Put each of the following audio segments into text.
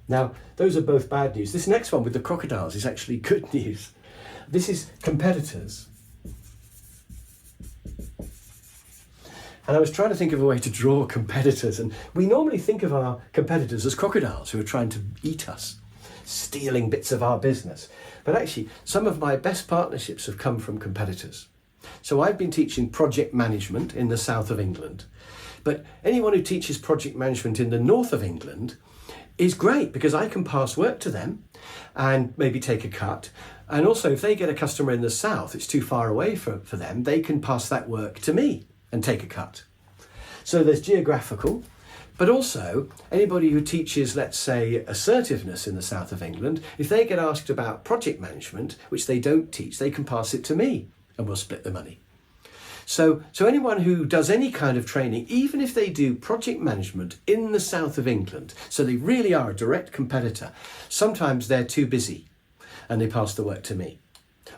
Now, those are both bad news. This next one with the crocodiles is actually good news. This is competitors. And I was trying to think of a way to draw competitors, and we normally think of our competitors as crocodiles who are trying to eat us, stealing bits of our business. But actually, some of my best partnerships have come from competitors. So I've been teaching project management in the south of England, but anyone who teaches project management in the north of England is great because I can pass work to them and maybe take a cut. And also, if they get a customer in the south, it's too far away for them, they can pass that work to me and take a cut. So there's geographical, but also anybody who teaches, let's say, assertiveness in the south of England, if they get asked about project management, which they don't teach, they can pass it to me and we'll split the money. So anyone who does any kind of training, even if they do project management in the south of England, so they really are a direct competitor, sometimes they're too busy and they pass the work to me.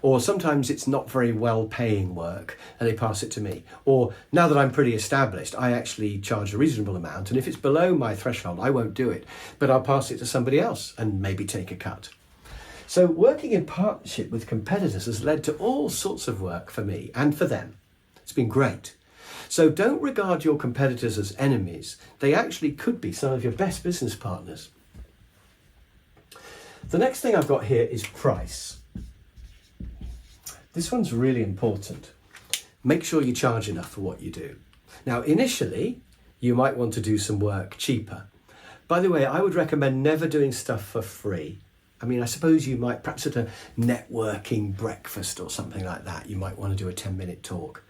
Or sometimes it's not very well paying work and they pass it to me. Or now that I'm pretty established, I actually charge a reasonable amount, and if it's below my threshold, I won't do it, but I'll pass it to somebody else and maybe take a cut. So working in partnership with competitors has led to all sorts of work for me and for them. It's been great. So don't regard your competitors as enemies. They actually could be some of your best business partners. The next thing I've got here is price. This one's really important. Make sure you charge enough for what you do. Now, initially, you might want to do some work cheaper. By the way, I would recommend never doing stuff for free. I mean, I suppose you might, perhaps at a networking breakfast or something like that, you might want to do a 10-minute talk.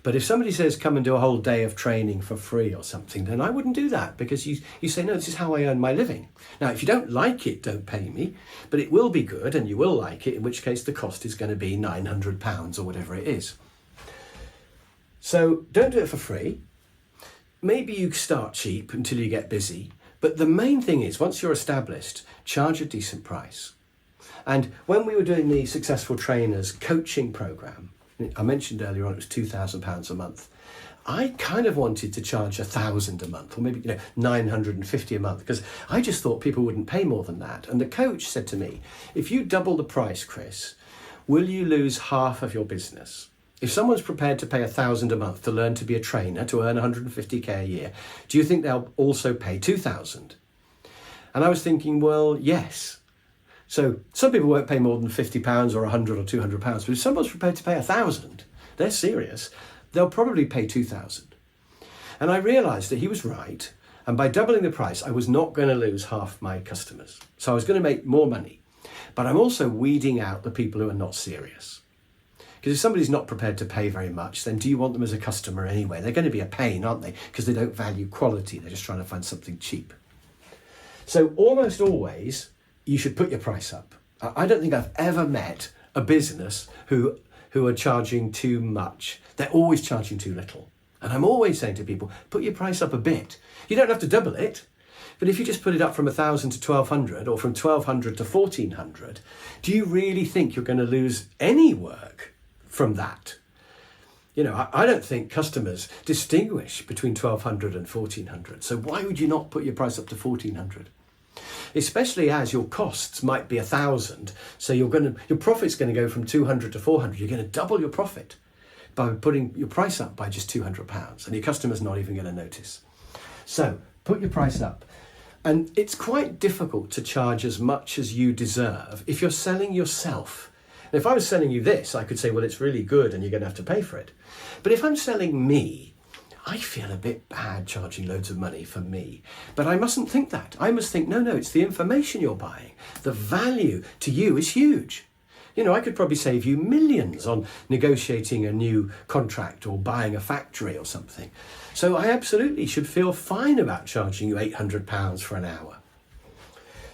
But if somebody says, come and do a whole day of training for free or something, then I wouldn't do that, because you say, no, this is how I earn my living. Now, if you don't like it, don't pay me, but it will be good and you will like it, in which case the cost is going to be £900 or whatever it is. So don't do it for free. Maybe you start cheap until you get busy. But the main thing is, once you're established, charge a decent price. And when we were doing the Successful Trainers coaching program, I mentioned earlier on it was £2,000 a month. I kind of wanted to charge £1,000 a month, or maybe £950 a month, because I just thought people wouldn't pay more than that. And the coach said to me, if you double the price, Chris, will you lose half of your business? If someone's prepared to pay £1,000 a month to learn to be a trainer, to earn 150k a year, do you think they'll also pay £2,000? And I was thinking, well, yes. So some people won't pay more than £50 or £100 or £200, but if someone's prepared to pay £1,000, they're serious, they'll probably pay £2,000. And I realised that he was right, and by doubling the price, I was not going to lose half my customers. So I was going to make more money, but I'm also weeding out the people who are not serious. Because if somebody's not prepared to pay very much, then do you want them as a customer anyway? They're going to be a pain, aren't they? Because they don't value quality, they're just trying to find something cheap. So almost always, you should put your price up. I don't think I've ever met a business who are charging too much. They're always charging too little. And I'm always saying to people, put your price up a bit. You don't have to double it, but if you just put it up from 1,000 to 1,200 or from 1,200 to 1,400, do you really think you're going to lose any work from that? You know, I don't think customers distinguish between 1,200 and 1,400. So why would you not put your price up to 1,400? Especially as your costs might be 1,000, so your profit's going to go from 200 to 400. You're going to double your profit by putting your price up by just £200, and your customer's not even going to notice. So put your price up. And it's quite difficult to charge as much as you deserve if you're selling yourself. And if I was selling you this, I could say, well, it's really good and you're going to have to pay for it. But if I'm selling me, I feel a bit bad charging loads of money for me. But I mustn't think that. I must think, no, it's the information you're buying. The value to you is huge. You know, I could probably save you millions on negotiating a new contract or buying a factory or something. So I absolutely should feel fine about charging you £800 for an hour.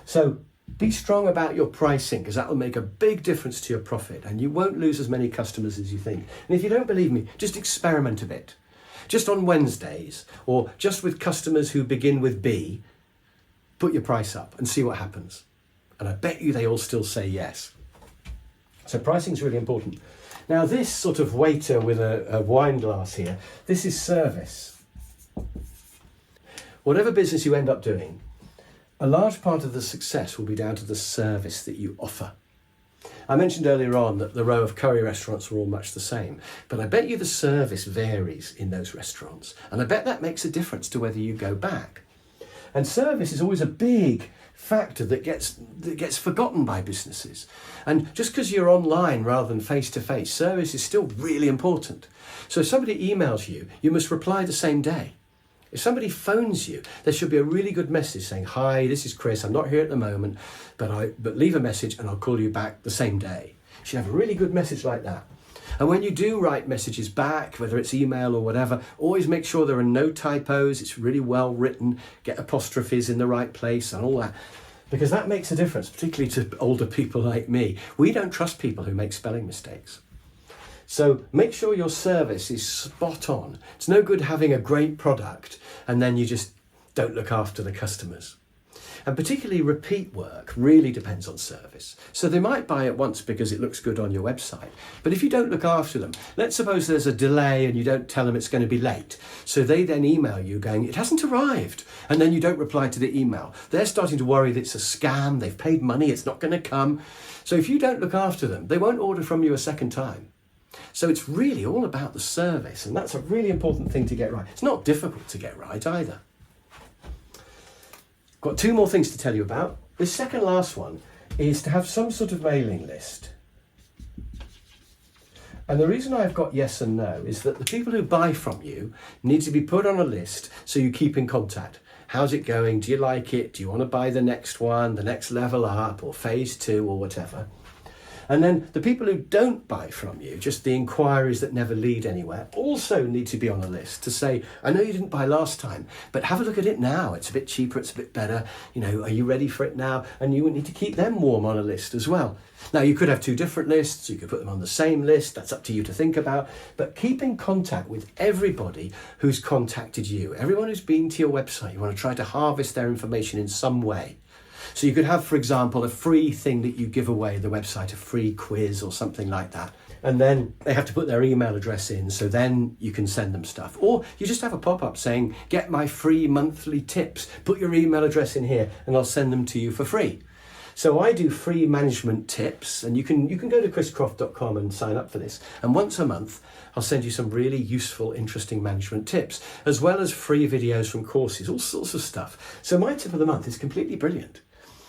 So be strong about your pricing, because that will make a big difference to your profit, and you won't lose as many customers as you think. And if you don't believe me, just experiment a bit. Just on Wednesdays, or just with customers who begin with B, put your price up and see what happens. And I bet you they all still say yes. So pricing is really important. Now this sort of waiter with a wine glass here, this is service. Whatever business you end up doing, A large part of the success will be down to the service that you offer. I mentioned earlier on that the row of curry restaurants were all much the same, but I bet you the service varies in those restaurants, and I bet that makes a difference to whether you go back. And service is always a big factor that gets forgotten by businesses. And just because you're online rather than face-to-face, service is still really important. So if somebody emails you, you must reply the same day. If somebody phones you, there should be a really good message saying, "Hi, this is Chris, I'm not here at the moment, but leave a message and I'll call you back the same day." You should have a really good message like that. And when you do write messages back, whether it's email or whatever, always make sure there are no typos, it's really well written, get apostrophes in the right place and all that. Because that makes a difference, particularly to older people like me. We don't trust people who make spelling mistakes. So make sure your service is spot on. It's no good having a great product and then you just don't look after the customers. And particularly repeat work really depends on service. So they might buy it once because it looks good on your website. But if you don't look after them, let's suppose there's a delay and you don't tell them it's going to be late. So they then email you going, "It hasn't arrived." And then you don't reply to the email. They're starting to worry that it's a scam, they've paid money, it's not going to come. So if you don't look after them, they won't order from you a second time. So it's really all about the service, and that's a really important thing to get right. It's not difficult to get right either. Got two more things to tell you about. The second last one is to have some sort of mailing list. And the reason I've got yes and no is that the people who buy from you need to be put on a list so you keep in contact. How's it going? Do you like it? Do you want to buy the next one, the next level up, or phase 2 or whatever? And then the people who don't buy from you, just the inquiries that never lead anywhere, also need to be on a list to say, "I know you didn't buy last time, but have a look at it now. It's a bit cheaper, it's a bit better. You know, are you ready for it now?" And you would need to keep them warm on a list as well. Now, you could have two different lists. You could put them on the same list. That's up to you to think about. But keep in contact with everybody who's contacted you. Everyone who's been to your website, you want to try to harvest their information in some way. So you could have, for example, a free thing that you give away, the website, a free quiz or something like that. And then they have to put their email address in, so then you can send them stuff. Or you just have a pop-up saying, "Get my free monthly tips. Put your email address in here and I'll send them to you for free." So I do free management tips, and you can go to chriscroft.com and sign up for this. And once a month, I'll send you some really useful, interesting management tips, as well as free videos from courses, all sorts of stuff. So my tip of the month is completely brilliant.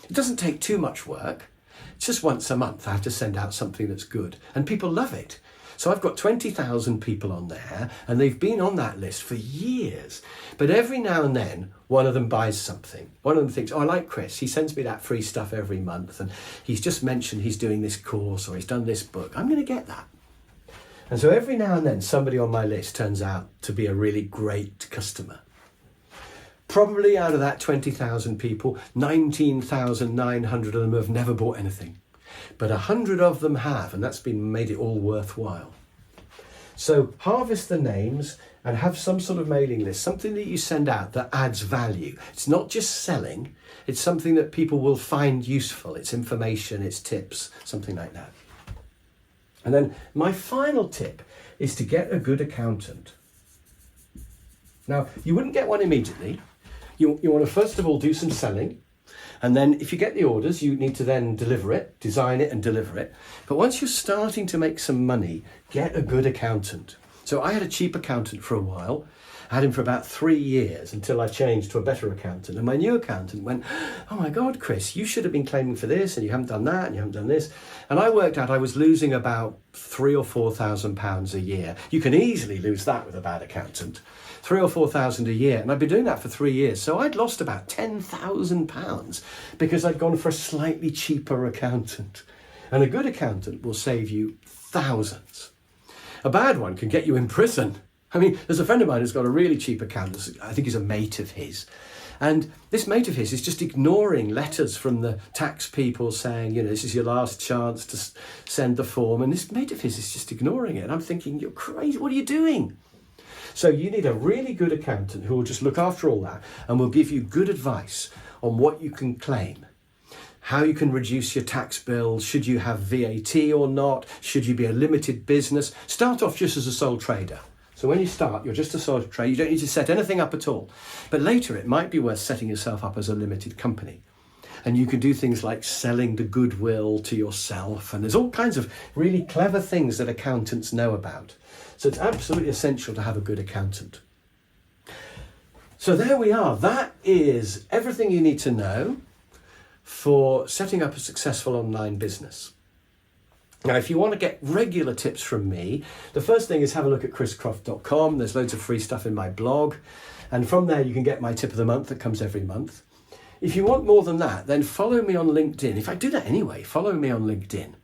It doesn't take too much work. It's just once a month I have to send out something that's good, and people love it. So I've got 20,000 people on there, and they've been on that list for years. But every now and then, one of them buys something. One of them thinks, "Oh, I like Chris. He sends me that free stuff every month, and he's just mentioned he's doing this course or he's done this book. I'm going to get that." And so every now and then, somebody on my list turns out to be a really great customer. Probably out of that 20,000 people, 19,900 of them have never bought anything. But 100 of them have, and that's made it all worthwhile. So harvest the names and have some sort of mailing list, something that you send out that adds value. It's not just selling, it's something that people will find useful. It's information, it's tips, something like that. And then my final tip is to get a good accountant. Now, you wouldn't get one immediately. You want to first of all do some selling, and then if you get the orders, you need to then deliver it, design it and deliver it. But once you're starting to make some money, get a good accountant. So I had a cheap accountant for a while. I had him for about 3 years until I changed to a better accountant. And my new accountant went, "Oh my God, Chris, you should have been claiming for this, and you haven't done that, and you haven't done this." And I worked out I was losing about £3,000 or £4,000 a year. You can easily lose that with a bad accountant. £3,000 or £4,000 a year. And I'd been doing that for 3 years. So I'd lost about £10,000 because I'd gone for a slightly cheaper accountant. And a good accountant will save you thousands. A bad one can get you in prison. I mean, there's a friend of mine who's got a really cheap accountant. I think he's a mate of his. And this mate of his is just ignoring letters from the tax people saying, you know, this is your last chance to send the form. And this mate of his is just ignoring it. And I'm thinking, you're crazy. What are you doing? So you need a really good accountant who will just look after all that and will give you good advice on what you can claim, how you can reduce your tax bill, should you have VAT or not, should you be a limited business. Start off just as a sole trader. So when you start, you're just a sole trader. You don't need to set anything up at all. But later, it might be worth setting yourself up as a limited company. And you can do things like selling the goodwill to yourself. And there's all kinds of really clever things that accountants know about. So it's absolutely essential to have a good accountant. So there we are. That is everything you need to know for setting up a successful online business. Now, if you want to get regular tips from me, the first thing is have a look at chriscroft.com. There's loads of free stuff in my blog. And from there, you can get my tip of the month that comes every month. If you want more than that, then follow me on LinkedIn. In fact, do that anyway. Follow me on LinkedIn,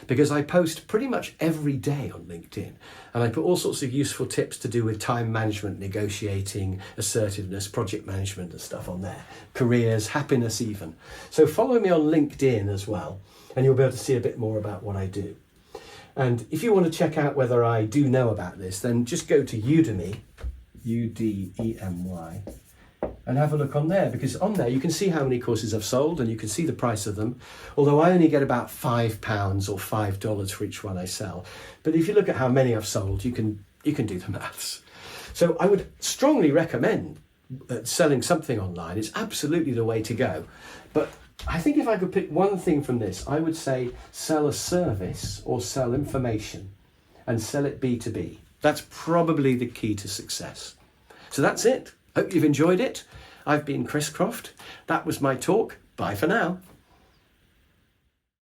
because I post pretty much every day on LinkedIn. And I put all sorts of useful tips to do with time management, negotiating, assertiveness, project management and stuff on there. Careers, happiness even. So follow me on LinkedIn as well, and you'll be able to see a bit more about what I do. And if you want to check out whether I do know about this, then just go to Udemy, Udemy, and have a look on there, because on there you can see how many courses I've sold and you can see the price of them, although I only get about £5 or $5 for each one I sell. But if you look at how many I've sold, you can do the maths. So I would strongly recommend selling something online. It's absolutely the way to go. But I think if I could pick one thing from this, I would say sell a service or sell information and sell it B2B. That's probably the key to success. So that's it. Hope you've enjoyed it. I've been Chris Croft. That was my talk. Bye for now.